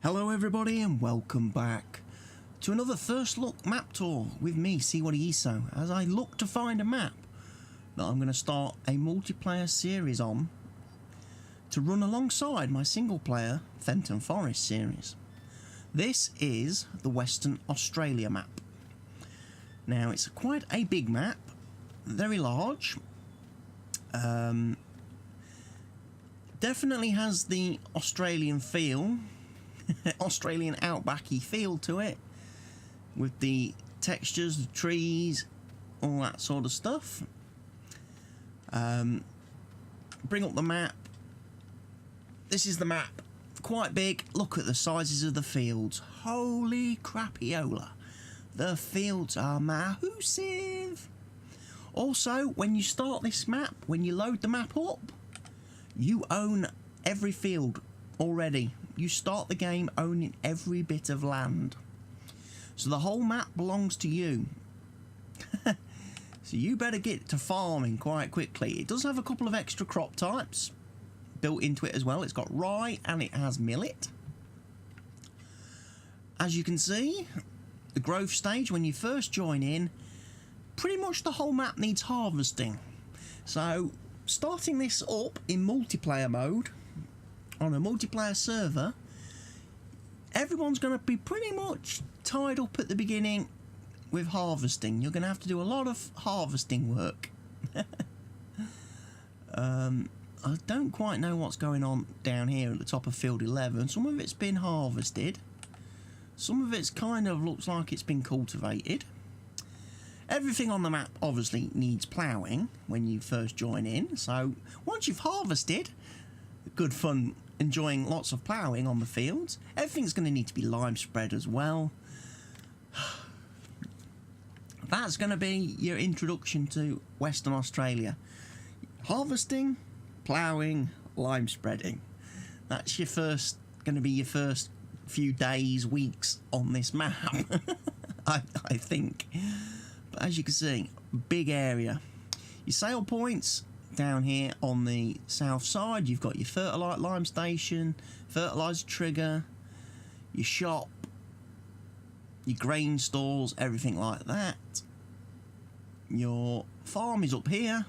Hello everybody and welcome back to another first look map tour with me, Cwattyeso, as I look to find a map that I'm going to start a multiplayer series on to run alongside my single player Fenton Forest series. This is the Western Australia map. Now it's quite a big map, very large, definitely has the Australian feel. Australian outbacky feel to it, with the textures, the trees, all that sort of stuff. Bring up the map. This is the map, quite big. Look at the sizes of the fields. Holy crapiola, the fields are massive. Also, when you start this map, when you load the map up, you own every field already. You start the game owning every bit of land. So the whole map belongs to you. So you better get to farming quite quickly. It does have a couple of extra crop types built into it as well. It's got rye and it has millet. As you can see, the growth stage when you first join in, pretty much the whole map needs harvesting. So starting this up in multiplayer mode, on a multiplayer server, everyone's going to be pretty much tied up at the beginning with harvesting. You're going to have to do a lot of harvesting work. I don't quite know what's going on down here at the top of field 11. Some of it's been harvested. Some of it's kind of looks like it's been cultivated. Everything on the map obviously needs ploughing when you first join in. So once you've harvested, good fun enjoying lots of ploughing on the fields. Everything's going to need to be lime spread as well. That's going to be your introduction to Western Australia. Harvesting, ploughing, lime spreading. That's your first, going to be your first few days, weeks on this map. I think. But as you can see, big area. Your sale points down here on the south side, you've got your fertilite lime station, fertilizer trigger, your shop, your grain stores, everything like that. Your farm is up here.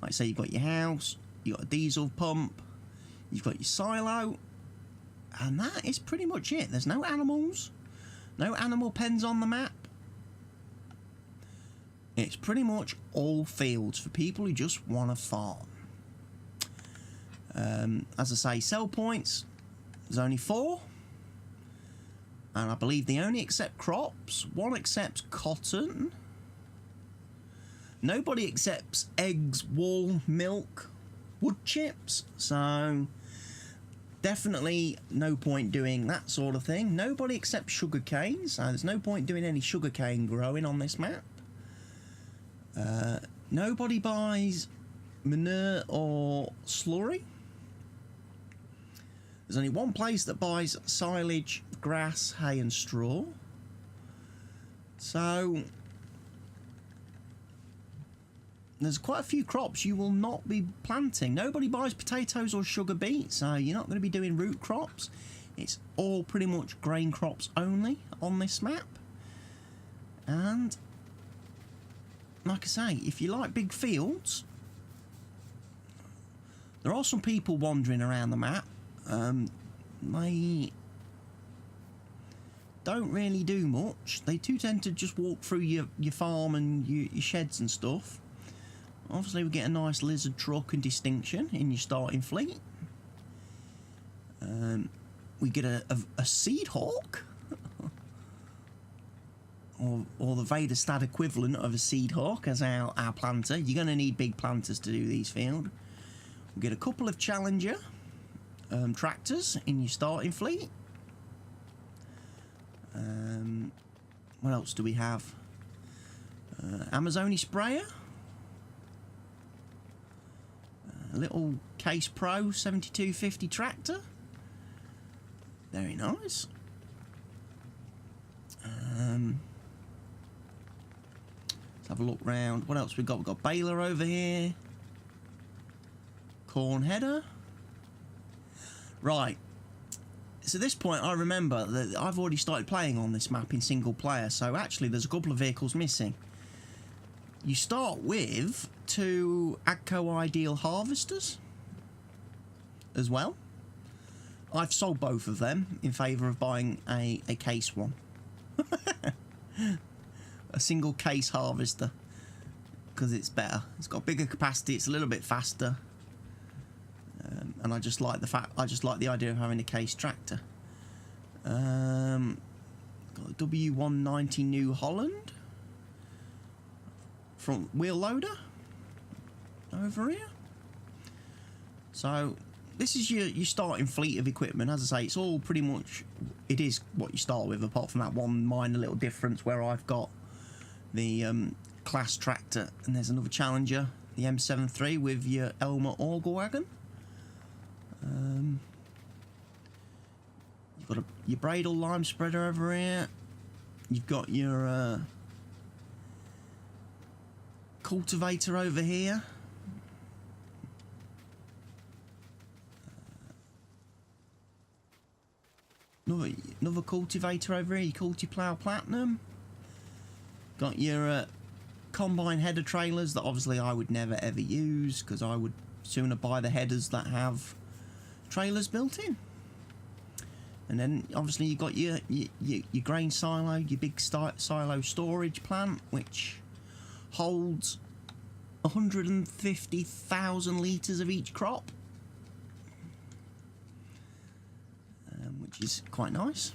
Like I say, you've got your house, you've got a diesel pump, you've got your silo, and that is pretty much it. There's no animals, no animal pens on the map. It's pretty much all fields for people who just want to farm. As I say, sell points, there's only 4. And I believe they only accept crops. One accepts cotton. Nobody accepts eggs, wool, milk, wood chips. So definitely no point doing that sort of thing. Nobody accepts sugar cane. So there's no point doing any sugar cane growing on this map. Nobody buys manure or slurry. There's only one place that buys silage, grass, hay and straw. So there's quite a few crops you will not be planting. Nobody buys potatoes or sugar beets, so you're not going to be doing root crops. It's all pretty much grain crops only on this map. And like I say, if you like big fields, there are some people wandering around the map. They don't really do much. They do tend to just walk through your farm and your sheds and stuff. Obviously, we get a nice lizard truck and distinction in your starting fleet. We get a seed hawk. Or the Vaderstad equivalent of a seed hawk as our planter. You're going to need big planters to do these fields. We get a couple of Challenger tractors in your starting fleet. What else do we have? Amazoni sprayer. A little Case Pro 7250 tractor. Very nice. Have a look round. What else we got? We've got baler over here. Corn header. Right. So at this point, I remember that I've already started playing on this map in single player, so actually there's a couple of vehicles missing. You start with 2 AGCO Ideal harvesters as well. I've sold both of them in favour of buying a case one. A single case harvester, because it's better. It's got bigger capacity, it's a little bit faster. And I just like the idea of having a case tractor. Got a W190 New Holland front wheel loader over here. So this is your starting fleet of equipment. As I say, it's all pretty much, it is what you start with, apart from that one minor little difference where I've got the class tractor, and there's another Challenger, the M73 with your Elmer auger wagon. You've got your Bradle lime spreader over here. You've got your cultivator over here. Another cultivator over here, your Cultiplow Platinum. Got your combine header trailers that obviously I would never ever use, because I would sooner buy the headers that have trailers built in. And then obviously you've got your grain silo, your big silo storage plant, which holds 150,000 litres of each crop, which is quite nice.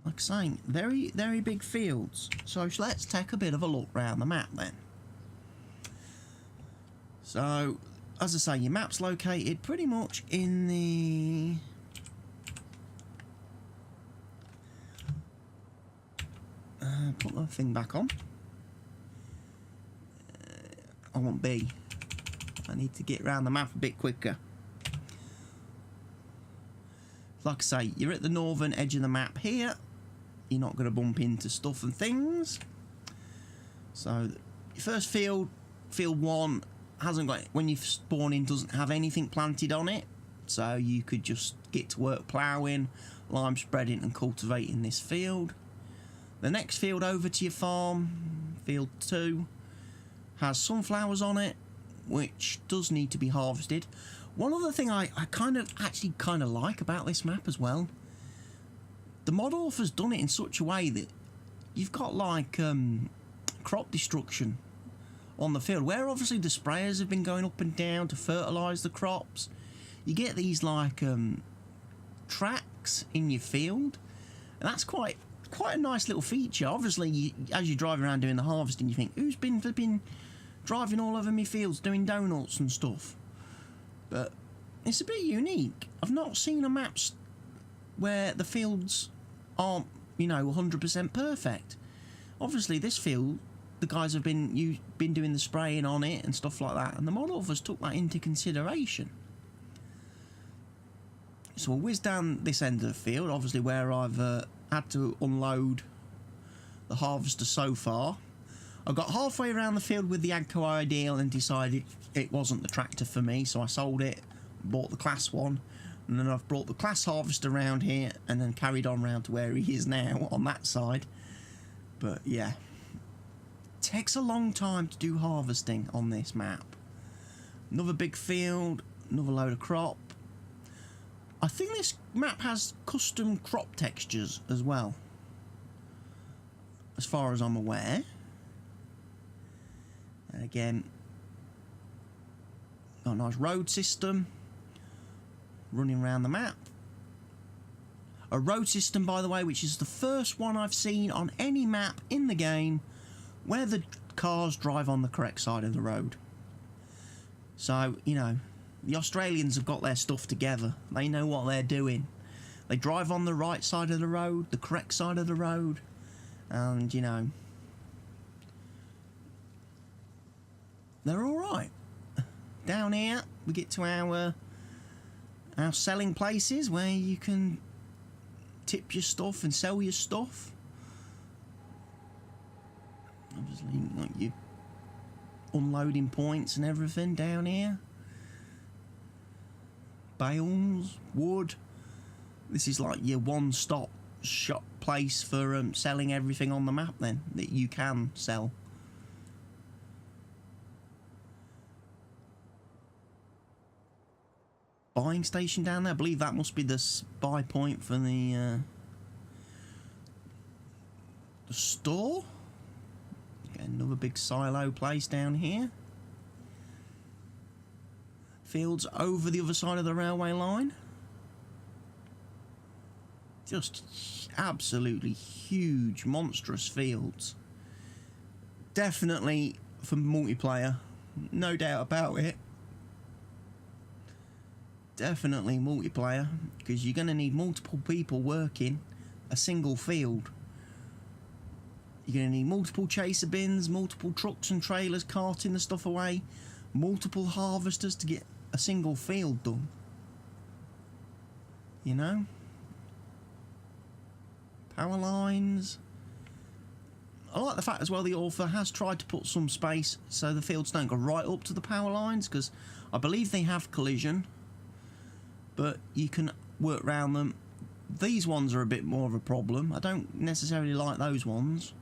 Like I'm saying, very, very big fields. So let's take a bit of a look around the map then. So, as I say, your map's located pretty much in the... put the thing back on. I want B. I need to get around the map a bit quicker. Like I say, you're at the northern edge of the map here. You're not going to bump into stuff and things. So, your first field, field 1, hasn't got, when you spawn in, doesn't have anything planted on it. So you could just get to work ploughing, lime spreading and cultivating this field. The next field over to your farm, field 2, has sunflowers on it, which does need to be harvested. One other thing I kind of like about this map as well, the mod author's done it in such a way that you've got like crop destruction on the field, where obviously the sprayers have been going up and down to fertilise the crops. You get these like tracks in your field, and that's quite a nice little feature. Obviously, as you drive around doing the harvesting, you think, who's been driving all over me fields doing donuts and stuff? But it's a bit unique. I've not seen a map where the fields aren't, 100% perfect. Obviously, this field, the guys have been doing the spraying on it and stuff like that, and the mod authors took that into consideration. So we'll whiz down this end of the field, obviously where I've had to unload the harvester so far. I got halfway around the field with the AGCO Ideal and decided it wasn't the tractor for me, so I sold it, bought the class one, and then I've brought the class harvester around here and then carried on round to where he is now on that side. But yeah, takes a long time to do harvesting on this map. Another big field, another load of crop. I think this map has custom crop textures as well, as far as I'm aware. And again, got a nice road system running around the map. A road system, by the way, which is the first one I've seen on any map in the game where the cars drive on the correct side of the road. So, the Australians have got their stuff together. They know what they're doing. They drive on the right side of the road, the correct side of the road, and, they're alright. Down here, we get to our selling places where you can tip your stuff and sell your stuff. Obviously, like your unloading points and everything down here. bales, wood. This is like your one-stop shop place for selling everything on the map then that you can sell. Buying station down there. I believe that must be the buy point for the store. Okay, another big silo place down here. Fields over the other side of the railway line. Just absolutely huge, monstrous fields. Definitely for multiplayer, no doubt about it. Definitely multiplayer, because you're going to need multiple people working a single field. You're going to need multiple chaser bins, multiple trucks and trailers carting the stuff away, multiple harvesters to get a single field done. You know? Power lines. I like the fact as well the author has tried to put some space so the fields don't go right up to the power lines, because I believe they have collision, but you can work around them. These ones are a bit more of a problem. I don't necessarily like those ones.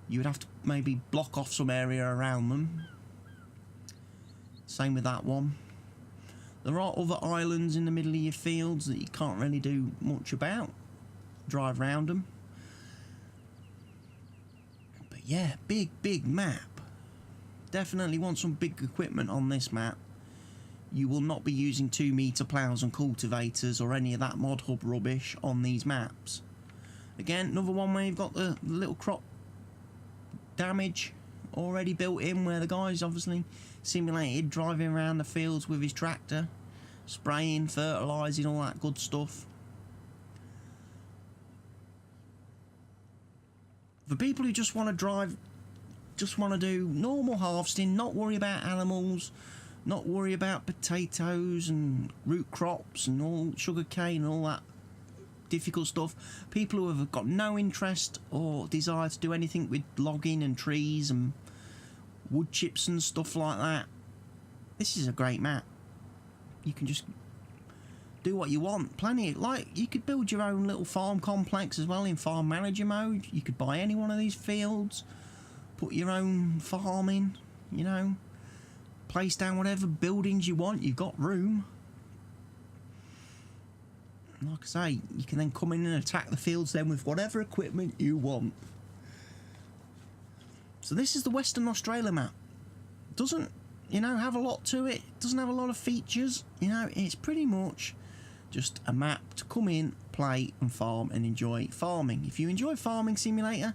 You would have to maybe block off some area around them. Same with that one. There are other islands in the middle of your fields that you can't really do much about. Drive around them. But yeah, big map. Definitely want some big equipment on this map. You will not be using 2-metre ploughs and cultivators or any of that mod hub rubbish on these maps. Again, another one where you've got the little crop damage already built in, where the guy's obviously simulated driving around the fields with his tractor, spraying, fertilising, all that good stuff. For people who just want to drive, just want to do normal harvesting, not worry about animals, not worry about potatoes and root crops and all sugar cane and all that difficult stuff. People who have got no interest or desire to do anything with logging and trees and wood chips and stuff like that, this is a great map. You can just do what you want. Plenty, like, you could build your own little farm complex as well in farm manager mode. You could buy any one of these fields, put your own farm in, you know, place down whatever buildings you want. You've got room. Like I say, you can then come in and attack the fields then with whatever equipment you want. So this is the Western Australia map. Doesn't, you know, have a lot to it. Doesn't have a lot of features. You know, it's pretty much just a map to come in, play and farm and enjoy farming. If you enjoy Farming Simulator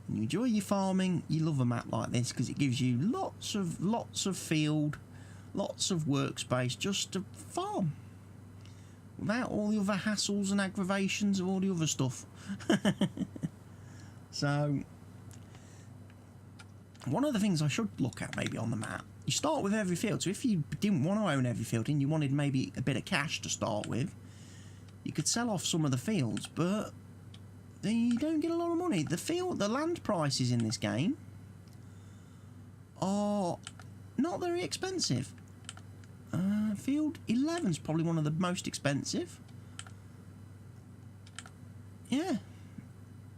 and you enjoy your farming, you love a map like this, because it gives you lots of field, lots of workspace just to farm without all the other hassles and aggravations of all the other stuff. So one of the things I should look at maybe on the map, you start with every field. So if you didn't want to own every field and you wanted maybe a bit of cash to start with, you could sell off some of the fields, but you don't get a lot of money. The land prices in this game are not very expensive. Field 11 is probably one of the most expensive. Yeah.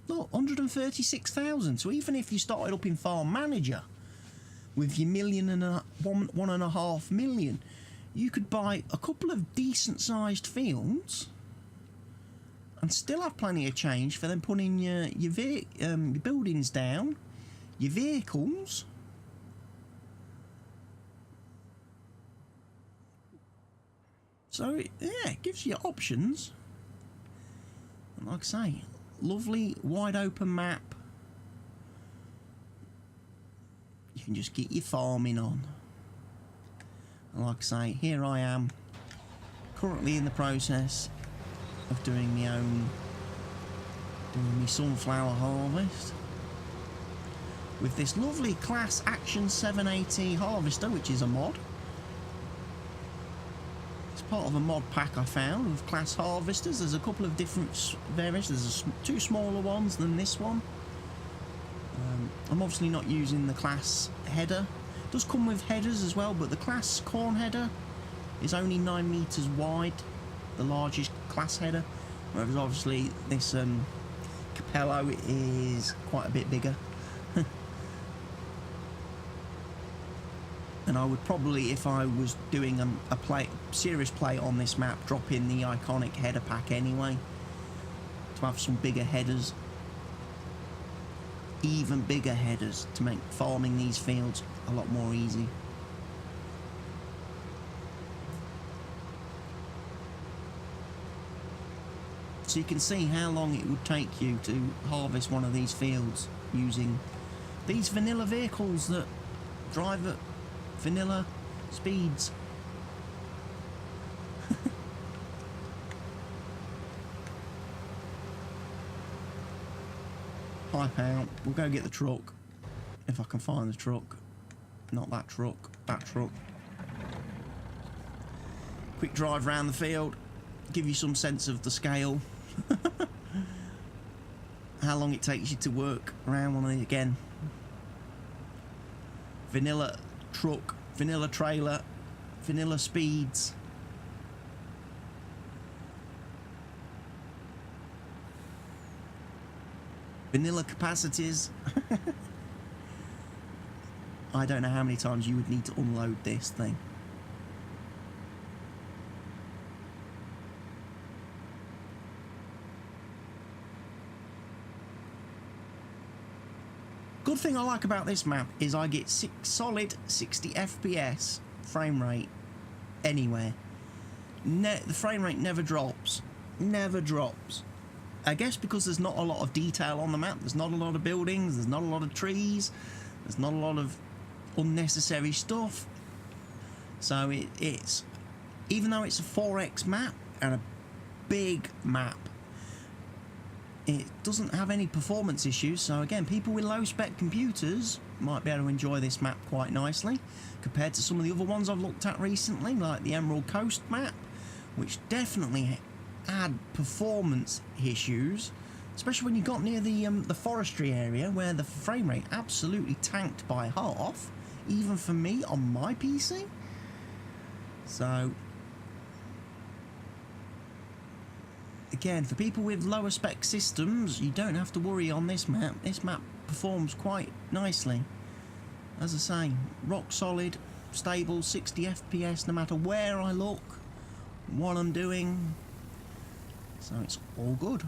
Look, 136,000. So even if you started up in Farm Manager with your one and a half million, you could buy a couple of decent sized fields and still have plenty of change for them putting your buildings down, your vehicles. So yeah, it gives you options. And like I say, lovely wide open map. You can just get your farming on. And like I say, here I am, currently in the process of doing my sunflower harvest with this lovely Class Action 780 harvester, which is a mod. It's part of a mod pack I found with class harvesters. There's a couple of different variations. There's two smaller ones than this one. I'm obviously not using the class header. It does come with headers as well, but the class corn header is only 9 metres wide, the largest class header, whereas obviously this Capello is quite a bit bigger. And I would probably, if I was doing a serious play on this map, drop in the iconic header pack anyway, to have some bigger headers, even bigger headers, to make farming these fields a lot more easy. So you can see how long it would take you to harvest one of these fields using these vanilla vehicles that drive at vanilla speeds. Pipe out. We'll go get the truck, if I can find the truck. Not that truck, that truck. Quick drive around the field, give you some sense of the scale. How long it takes you to work around one of these again. Vanilla truck, vanilla trailer, vanilla speeds. Vanilla capacities. I don't know how many times you would need to unload this thing. Good thing I like about this map is I get solid 60 FPS frame rate anywhere. The frame rate never drops. Never drops. I guess because there's not a lot of detail on the map. There's not a lot of buildings. There's not a lot of trees. There's not a lot of unnecessary stuff. So it's... Even though it's a 4X map and a big map, it doesn't have any performance issues, so again, people with low spec computers might be able to enjoy this map quite nicely compared to some of the other ones I've looked at recently, like the Emerald Coast map, which definitely had performance issues, especially when you got near the forestry area where the frame rate absolutely tanked by half, even for me on my PC. So again, for people with lower spec systems, you don't have to worry on this map. This map performs quite nicely. As I say, rock solid, stable, 60 FPS no matter where I look, what I'm doing. So it's all good.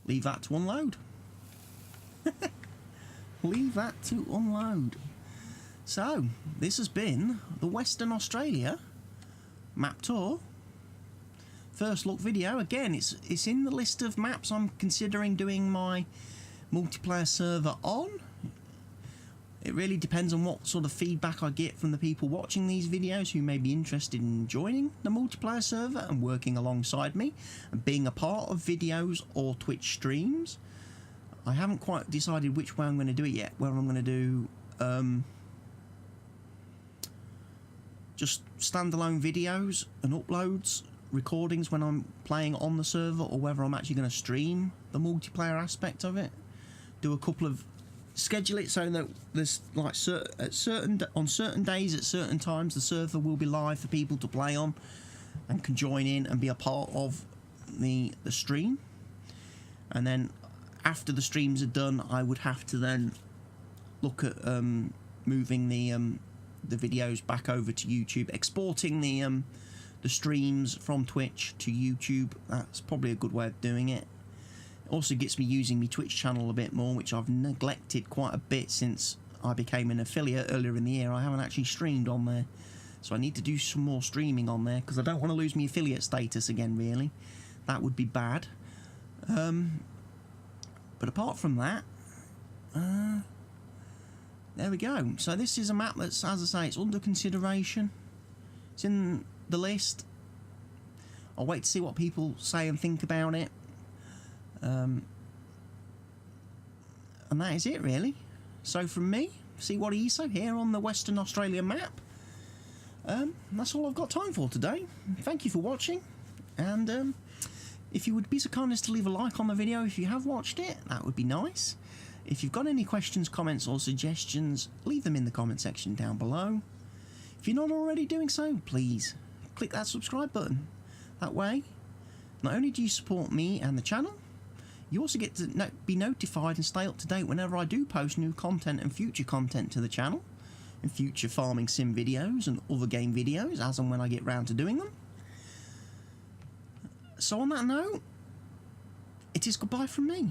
Leave that to unload. Leave that to unload. So, this has been the Western Australia map tour. First look video. Again, it's in the list of maps I'm considering doing my multiplayer server on. It really depends on what sort of feedback I get from the people watching these videos who may be interested in joining the multiplayer server and working alongside me and being a part of videos or Twitch streams. I haven't quite decided which way I'm going to do it yet, whether I'm going to do just standalone videos and uploads, recordings when I'm playing on the server, or whether I'm actually going to stream the multiplayer aspect of it. Do a couple of... schedule it so that there's like on certain days at certain times the server will be live for people to play on and can join in and be a part of the stream. And then after the streams are done, I would have to then look at moving the videos back over to YouTube, exporting the streams from Twitch to YouTube. That's probably a good way of doing it. It also gets me using my Twitch channel a bit more, which I've neglected quite a bit since I became an affiliate earlier in the year. I haven't actually streamed on there, so I need to do some more streaming on there because I don't want to lose my affiliate status again, really. That would be bad. But apart from that, there we go. So this is a map that's, as I say, it's under consideration. It's in the list. I'll wait to see what people say and think about it. And that is it, really. So from me, Cwattyeso here on the Western Australia map. That's all I've got time for today. Thank you for watching, and if you would be so kind as to leave a like on the video if you have watched it, that would be nice. If you've got any questions, comments or suggestions, leave them in the comment section down below. If you're not already doing so, please click that subscribe button. That way, not only do you support me and the channel, you also get to be notified and stay up to date whenever I do post new content and future content to the channel, and future farming sim videos and other game videos as and when I get round to doing them. So on that note, it is goodbye from me.